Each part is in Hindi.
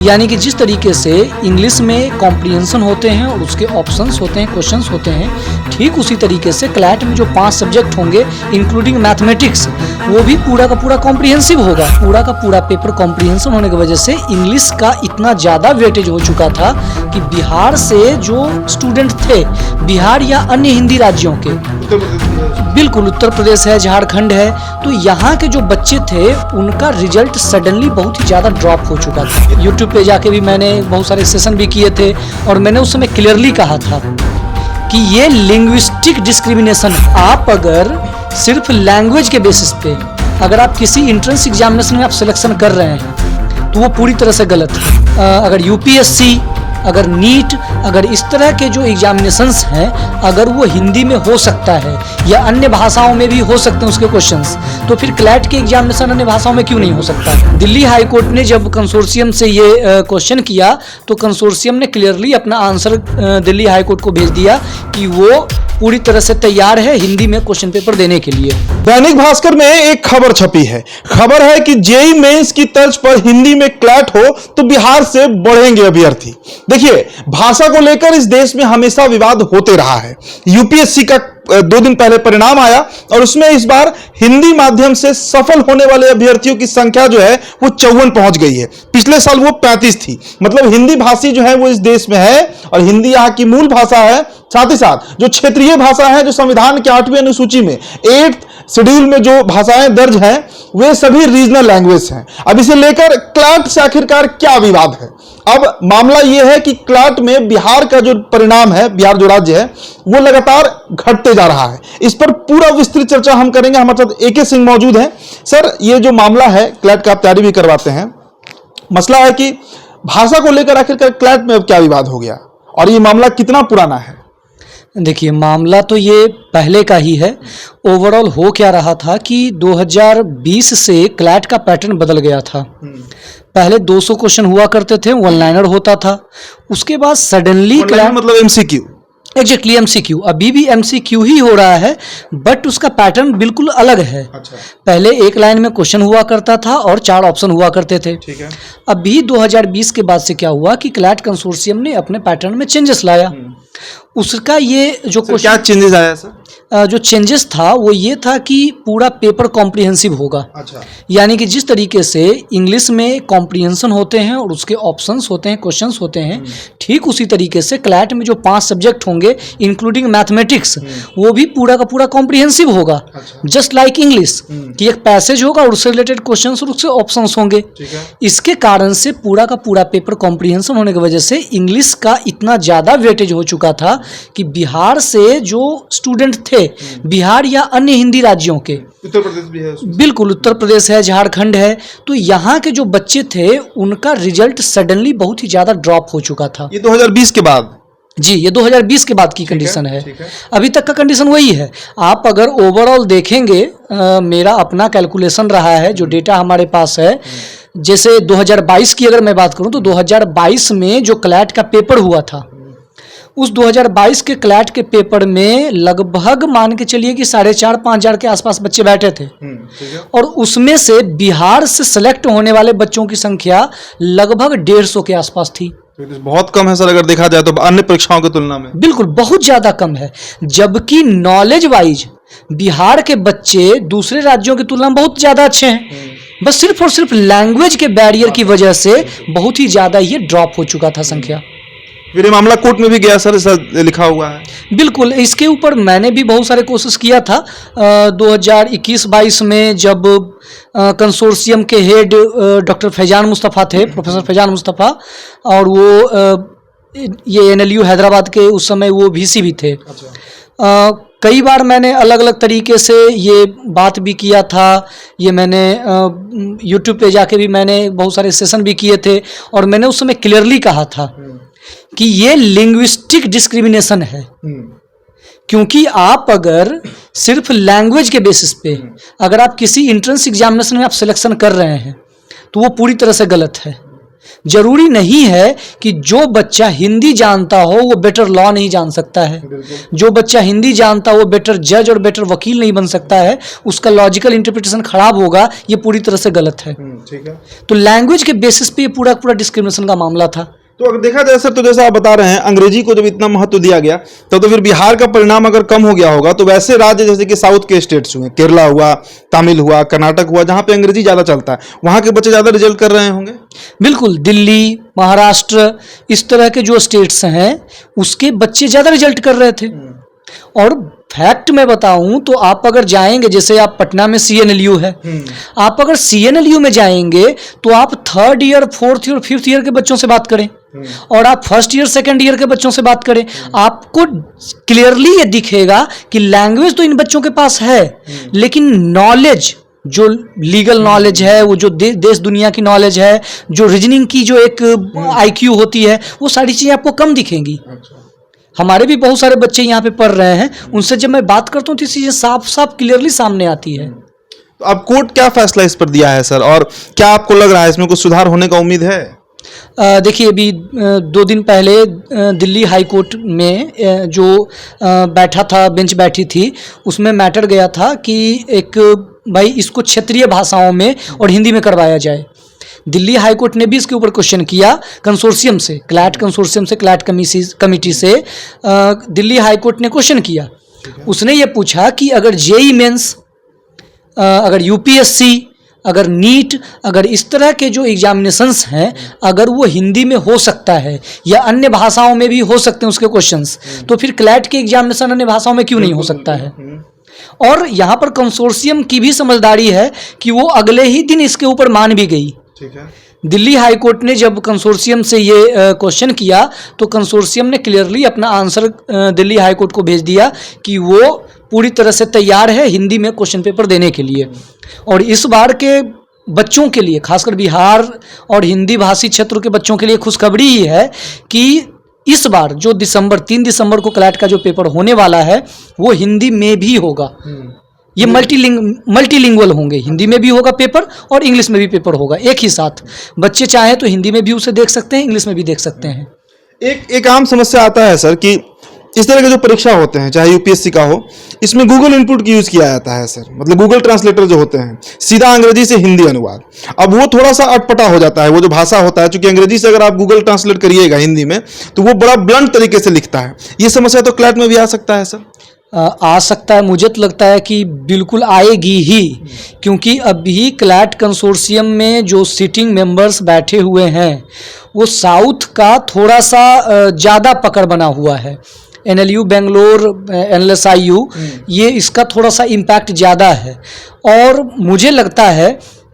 यानी कि जिस तरीके से इंग्लिश में कॉम्प्रिहेंशन होते हैं और उसके ऑप्शंस होते हैं, क्वेश्चंस होते हैं, ठीक उसी तरीके से क्लैट में जो 5 सब्जेक्ट होंगे इंक्लूडिंग मैथमेटिक्स, वो भी पूरा का पूरा कॉम्प्रिहेंसिव होगा। पूरा का पूरा पेपर कॉम्प्रिहेंशन होने की वजह से इंग्लिश का इतना ज़्यादा वेटेज हो चुका था कि बिहार से जो स्टूडेंट थे, बिहार या अन्य हिंदी राज्यों के, बिल्कुल उत्तर प्रदेश है, झारखंड है, तो यहाँ के जो बच्चे थे उनका रिजल्ट सडनली बहुत ही ज़्यादा ड्रॉप हो चुका था। यूट्यूब पे जाके भी मैंने बहुत सारे सेशन भी किए थे और मैंने उस समय क्लियरली कहा था कि ये लिंग्विस्टिक डिस्क्रिमिनेशन है। आप अगर सिर्फ लैंग्वेज के बेसिस पे अगर आप किसी एंट्रेंस एग्जामिनेशन में आप सिलेक्शन कर रहे हैं तो वो पूरी तरह से गलत है। अगर यूपीएससी, अगर नीट, अगर इस तरह के जो एग्जामिनेशंस हैं अगर वो हिंदी में हो सकता है या अन्य भाषाओं में भी हो सकते हैं उसके क्वेश्चंस, तो फिर क्लैट के एग्जामिनेशन अन्य भाषाओं में क्यों नहीं हो सकता? दिल्ली हाई कोर्ट ने जब कंसोर्शियम से ये क्वेश्चन किया तो कंसोर्शियम ने क्लियरली अपना आंसर दिल्ली हाई कोर्ट को भेज दिया कि वो पूरी तरह से तैयार है हिंदी में क्वेश्चन पेपर देने के लिए। दैनिक भास्कर में एक खबर छपी है। खबर है कि जेईई मेंस की तर्ज पर हिंदी में क्लैट हो तो बिहार से बढ़ेंगे अभ्यर्थी। देखिए, भाषा को लेकर इस देश में हमेशा विवाद होते रहा है। यूपीएससी का 2 दिन पहले परिणाम आया और उसमें इस बार हिंदी माध्यम से सफल होने वाले अभ्यर्थियों की संख्या जो है वो 54 पहुंच गई है। पिछले साल वो 35 थी। मतलब हिंदी भाषी जो है वो इस देश में है और हिंदी यहाँ की मूल भाषा है। साथ ही साथ जो क्षेत्रीय भाषा है, जो संविधान के 8वीं अनुसूची में 8th शेड्यूल में जो भाषाएं दर्ज हैं वे सभी रीजनल लैंग्वेज हैं। अब इसे लेकर क्लैट से आखिरकार क्या विवाद है? अब मामला यह है कि क्लैट में बिहार का जो परिणाम है, बिहार जो राज्य है वो लगातार घटते जा रहा है। इस पर पूरा विस्तृत चर्चा हम करेंगे। हमारे साथ एके सिंह मौजूद हैं। सर, ये जो मामला है क्लैट का, आप तैयारी भी करवाते हैं, मसला है कि भाषा को लेकर आखिरकार क्लैट में अब क्या विवाद हो गया और ये मामला कितना पुराना है? देखिए, मामला तो ये पहले का ही है। ओवरऑल हो क्या रहा था कि 2020 से क्लैट का पैटर्न बदल गया था। पहले 200 क्वेश्चन हुआ करते थे, 1 लाइनर होता था। उसके बाद सडनली क्लैट मतलब एमसीक्यू, एग्जैक्टली एमसीक्यू, अभी भी एमसीक्यू ही हो रहा है बट उसका पैटर्न बिल्कुल अलग है। अच्छा। पहले 1 लाइन में क्वेश्चन हुआ करता था और 4 ऑप्शन हुआ करते थे। ठीक है। अभी 2020 के बाद से क्या हुआ कि क्लैट कंसोर्शियम ने अपने पैटर्न में चेंजेस लाया। उसका ये जो क्या चेंजेस आया सर? जो चेंजेस था वो ये था कि पूरा पेपर कॉम्प्रिहेंसिव होगा। अच्छा। यानी कि जिस तरीके से इंग्लिश में कॉम्प्रिहेंशन होते हैं और उसके ऑप्शंस होते हैं, क्वेश्चंस होते हैं, ठीक उसी तरीके से क्लैट में जो 5 सब्जेक्ट होंगे इंक्लूडिंग मैथमेटिक्स, वो भी पूरा का पूरा कॉम्प्रिहेंसिव होगा। जस्ट लाइक इंग्लिश कि एक पैसेज होगा और उससे रिलेटेड क्वेश्चंस और उससे ऑप्शंस होंगे। इसके कारण से पूरा का पूरा पेपर कॉम्प्रिहेंशन होने की वजह से इंग्लिश का इतना ज़्यादा वेटेज हो चुका था कि बिहार से जो स्टूडेंट थे, बिहार या अन्य हिंदी राज्यों के, उत्तर प्रदेश भी है, बिल्कुल उत्तर प्रदेश है, झारखंड है, तो यहाँ के जो बच्चे थे उनका रिजल्ट सडनली बहुत ही ज़्यादा ड्रॉप हो चुका था। ये 2020 के बाद? जी, ये 2020 के बाद की कंडीशन है। अभी तक का कंडीशन वही है। आप अगर ओवरऑल देखेंगे, मेरा अपना कैलकुलेशन रहा है, जो डेटा हमारे पास है, जैसे 2022 की अगर मैं बात करूं तो 2022 में जो क्लैट का पेपर हुआ था, उस 2022 के क्लैट के पेपर में लगभग मान के चलिए कि 4,500-5,000 के आसपास बच्चे बैठे थे। और उसमें से बिहार से सेलेक्ट होने वाले बच्चों की संख्या लगभग 150 के आसपास थी। बहुत कम है सर, अगर देखा जाए तो अन्य परीक्षाओं की तुलना में। बिल्कुल बहुत ज्यादा कम है, जबकि नॉलेज वाइज बिहार के बच्चे दूसरे राज्यों की तुलना में बहुत ज्यादा अच्छे हैं। बस सिर्फ और सिर्फ लैंग्वेज के बैरियर की वजह से बहुत ही ज्यादा ये ड्रॉप हो चुका था संख्या। फिर ये मामला कोर्ट में भी गया सर, लिखा हुआ है। बिल्कुल, इसके ऊपर मैंने भी बहुत सारे कोशिश किया था। 2021-22 में जब कंसोर्शियम के हेड डॉक्टर फैजान मुस्तफ़ा थे, प्रोफेसर फैजान मुस्तफ़ा, और वो ये NLU हैदराबाद के उस समय वो VC भी थे। अच्छा। कई बार मैंने अलग अलग तरीके से ये बात भी किया था। ये मैंने यूट्यूब पे जाके भी मैंने बहुत सारे सेशन भी किए थे और मैंने उस समय क्लियरली कहा था कि ये लिंग्विस्टिक डिस्क्रिमिनेशन है। क्योंकि आप अगर सिर्फ लैंग्वेज के बेसिस पे अगर आप किसी एंट्रेंस एग्जामिनेशन में आप सिलेक्शन कर रहे हैं तो वो पूरी तरह से गलत है। जरूरी नहीं है कि जो बच्चा हिंदी जानता हो वो बेटर लॉ नहीं जान सकता है, जो बच्चा हिंदी जानता हो वो बेटर जज और बेटर वकील नहीं बन सकता है, उसका लॉजिकल इंटरप्रिटेशन खराब होगा, ये पूरी तरह से गलत है। ठीक है। तो लैंग्वेज के बेसिस पे ये पूरा पूरा डिस्क्रिमिनेशन का मामला था। तो अगर देखा जाए सर, तो जैसा आप बता रहे हैं अंग्रेजी को जब इतना महत्व दिया गया तो फिर बिहार का परिणाम अगर कम हो गया होगा, तो वैसे राज्य जैसे कि साउथ के स्टेट्स हुए, केरला हुआ, तमिल हुआ, कर्नाटक हुआ, जहां पे अंग्रेजी ज्यादा चलता है, वहां के बच्चे ज्यादा रिजल्ट कर रहे होंगे। बिल्कुल, दिल्ली, महाराष्ट्र, इस तरह के जो स्टेट्स हैं उसके बच्चे ज़्यादा रिजल्ट कर रहे थे। और फैक्ट मैं बताऊं तो आप अगर जाएंगे, जैसे आप पटना में CNLU है, आप अगर CNLU में जाएंगे तो आप 3rd year, 4th year, 5th year के बच्चों से बात करें और आप 1st ईयर, 2nd ईयर के बच्चों से बात करें, आपको क्लियरली ये दिखेगा कि लैंग्वेज तो इन बच्चों के पास है, लेकिन नॉलेज, जो लीगल नॉलेज है, वो जो देश दुनिया की नॉलेज है, जो रीजनिंग की जो एक IQ होती है, वो सारी चीज़ें आपको कम दिखेंगी। हमारे भी बहुत सारे बच्चे यहाँ पे पढ़ रहे हैं, उनसे जब मैं बात करता हूँ तो चीज़ें साफ साफ क्लियरली सामने आती है। तो अब कोर्ट क्या फैसला इस पर दिया है सर, और क्या आपको लग रहा है इसमें कुछ सुधार होने का उम्मीद है? देखिए, अभी 2 दिन पहले दिल्ली हाई कोर्ट में जो बैठा था, बेंच बैठी थी, उसमें मैटर गया था कि एक भाई इसको क्षेत्रीय भाषाओं में और हिंदी में करवाया जाए। दिल्ली हाई कोर्ट ने भी इसके ऊपर क्वेश्चन किया कंसोर्शियम से, क्लैट कंसोर्शियम से, क्लैट कमिटी से दिल्ली हाई कोर्ट ने क्वेश्चन किया। उसने ये पूछा कि अगर JEE मेंस, अगर UPSC, अगर नीट, अगर इस तरह के जो एग्जामिनेशंस हैं, अगर वो हिंदी में हो सकता है या अन्य भाषाओं में भी हो सकते हैं उसके क्वेश्चंस, तो फिर क्लैट के एग्जामिनेशन अन्य भाषाओं में क्यों नहीं हो सकता है? और यहाँ पर कंसोर्शियम की भी समझदारी है कि वो अगले ही दिन इसके ऊपर मान भी गई। ठीक है। दिल्ली हाई कोर्ट ने जब कंसोर्शियम से ये क्वेश्चन किया तो कंसोर्शियम ने क्लियरली अपना आंसर दिल्ली हाई कोर्ट को भेज दिया कि वो पूरी तरह से तैयार है हिंदी में क्वेश्चन पेपर देने के लिए। और इस बार के बच्चों के लिए, खासकर बिहार और हिंदी भाषी क्षेत्रों के बच्चों के लिए खुशखबरी ही है कि इस बार जो 3 दिसंबर को क्लैट का जो पेपर होने वाला है वो हिंदी में भी होगा। ये मल्टीलिंगुअल होंगे, हिंदी में भी होगा पेपर और इंग्लिश में भी पेपर होगा एक ही साथ। बच्चे चाहे तो हिंदी में भी उसे देख सकते हैं, इंग्लिश में भी देख सकते हैं। एक आम समस्या आता है सर कि इस तरह के जो परीक्षा होते हैं, चाहे UPSC का हो, इसमें गूगल इनपुट की यूज किया जाता है सर, मतलब गूगल ट्रांसलेटर जो होते हैं, सीधा अंग्रेजी से हिंदी अनुवाद। अब वो थोड़ा सा अटपटा हो जाता है, वो जो भाषा होता है, क्योंकि अंग्रेजी से अगर आप गूगल ट्रांसलेट करिएगा हिंदी में तो वो बड़ा ब्लंट तरीके से लिखता है। ये समस्या तो क्लैट में भी आ सकता है सर? आ सकता है, मुझे तो लगता है कि बिल्कुल आएगी ही, क्योंकि अभी क्लैट कंसोर्शियम में जो सिटिंग मेंबर्स बैठे हुए हैं वो साउथ का थोड़ा सा ज़्यादा पकड़ बना हुआ है। NLU बेंगलोर, NLSIU, ये इसका थोड़ा सा इम्पैक्ट ज़्यादा है। और मुझे लगता है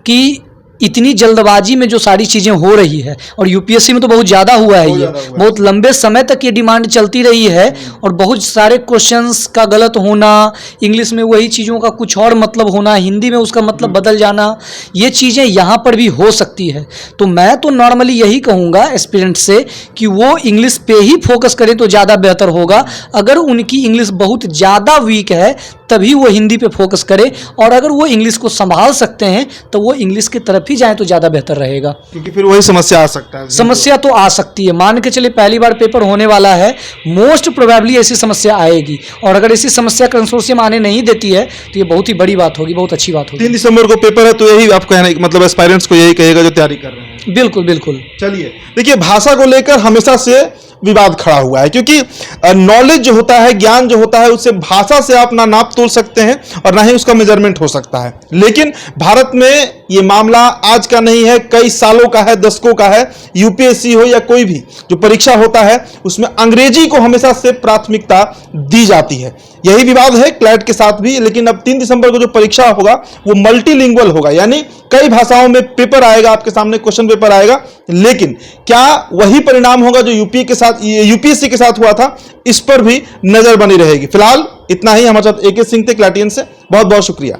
कि इतनी जल्दबाजी में जो सारी चीज़ें हो रही है, और UPSC में तो बहुत ज़्यादा हुआ है, ये बहुत लंबे समय तक ये डिमांड चलती रही है, और बहुत सारे क्वेश्चंस का गलत होना, इंग्लिश में वही चीज़ों का कुछ और मतलब होना, हिंदी में उसका मतलब बदल जाना, ये चीज़ें यहाँ पर भी हो सकती है। तो मैं तो नॉर्मली यही कहूँगा एस्पिरेंट से कि वो इंग्लिश पे ही फोकस करें तो ज़्यादा बेहतर होगा। अगर उनकी इंग्लिश बहुत ज़्यादा वीक है तभी वो हिंदी पे फोकस करें, और अगर वो इंग्लिश को संभाल सकते हैं तो वो इंग्लिश की तरफ ही जाएं तो ज़्यादा बेहतर रहेगा, क्योंकि फिर वही समस्या आ सकता है। समस्या तो आ सकती है, मान के चलिए पहली बार पेपर होने वाला है, मोस्ट प्रोबेबली ऐसी समस्या आएगी, और अगर ऐसी समस्या कंसोर्शियम आने नहीं देती है तो ये बहुत ही बड़ी बात होगी, बहुत अच्छी बात होगी। 3 दिसंबर को पेपर है, तो यही आप कहना, मतलब एस्पायरेंट्स को यही कहेगा जो तैयारी कर रहे हैं? बिल्कुल बिल्कुल। चलिए, देखिए, भाषा को लेकर हमेशा से विवाद खड़ा हुआ है, क्योंकि नॉलेज जो होता है, ज्ञान जो होता है, उससे भाषा से आप ना नाप तोल सकते हैं और ना ही उसका मेजरमेंट हो सकता है। लेकिन भारत में ये मामला आज का नहीं है, कई सालों का है, दशकों का है। UPSC हो या कोई भी जो परीक्षा होता है, उसमें अंग्रेजी को हमेशा से प्राथमिकता दी जाती है। यही विवाद है क्लैट के साथ भी। लेकिन अब 3 दिसंबर को जो परीक्षा होगा वो मल्टीलिंगुअल होगा, यानी कई भाषाओं में पेपर आएगा, आपके सामने क्वेश्चन पेपर आएगा। लेकिन क्या वही परिणाम होगा जो UPSC के साथ हुआ था? इस पर भी नजर बनी रहेगी। फिलहाल इतना ही। हमारे साथ AK सिंह थे क्लैटियन से। बहुत बहुत शुक्रिया।